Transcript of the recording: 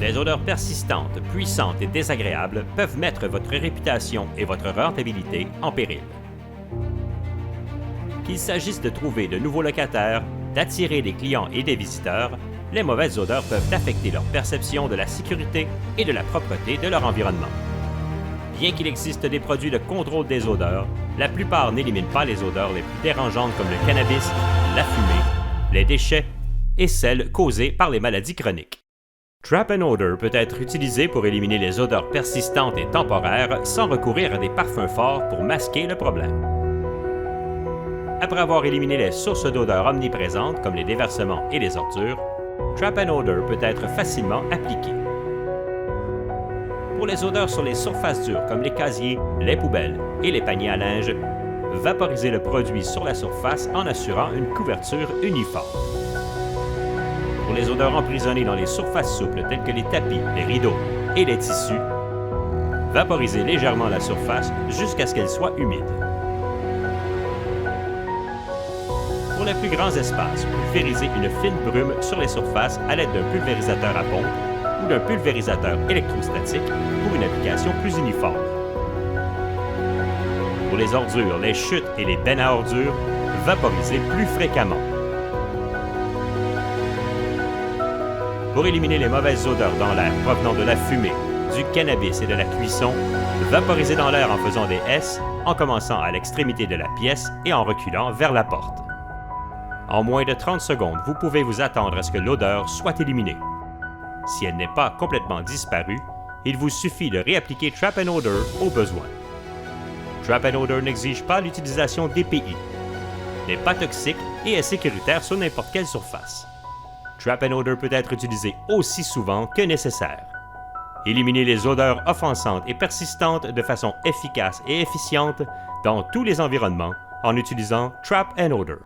Les odeurs persistantes, puissantes et désagréables peuvent mettre votre réputation et votre rentabilité en péril. Qu'il s'agisse de trouver de nouveaux locataires, d'attirer des clients et des visiteurs, les mauvaises odeurs peuvent affecter leur perception de la sécurité et de la propreté de leur environnement. Bien qu'il existe des produits de contrôle des odeurs, la plupart n'éliminent pas les odeurs les plus dérangeantes comme le cannabis, la fumée, les déchets et celles causées par les maladies chroniques. Trap and Odor peut être utilisé pour éliminer les odeurs persistantes et temporaires sans recourir à des parfums forts pour masquer le problème. Après avoir éliminé les sources d'odeurs omniprésentes comme les déversements et les ordures, Trap and Odor peut être facilement appliqué. Pour les odeurs sur les surfaces dures comme les casiers, les poubelles et les paniers à linge, vaporisez le produit sur la surface en assurant une couverture uniforme. Pour les odeurs emprisonnées dans les surfaces souples telles que les tapis, les rideaux et les tissus, vaporisez légèrement la surface jusqu'à ce qu'elle soit humide. Pour les plus grands espaces, pulvérisez une fine brume sur les surfaces à l'aide d'un pulvérisateur à pompe ou d'un pulvérisateur électrostatique pour une application plus uniforme. Pour les ordures, les chutes et les bennes à ordures, vaporisez plus fréquemment. Pour éliminer les mauvaises odeurs dans l'air provenant de la fumée, du cannabis et de la cuisson, vaporisez dans l'air en faisant des S, en commençant à l'extrémité de la pièce et en reculant vers la porte. En moins de 30 secondes, vous pouvez vous attendre à ce que l'odeur soit éliminée. Si elle n'est pas complètement disparue, il vous suffit de réappliquer Trap and Odor au besoin. Trap and Odor n'exige pas l'utilisation d'EPI, n'est pas toxique et est sécuritaire sur n'importe quelle surface. Trap and Odor peut être utilisé aussi souvent que nécessaire. Éliminez les odeurs offensantes et persistantes de façon efficace et efficiente dans tous les environnements en utilisant Trap and Odor.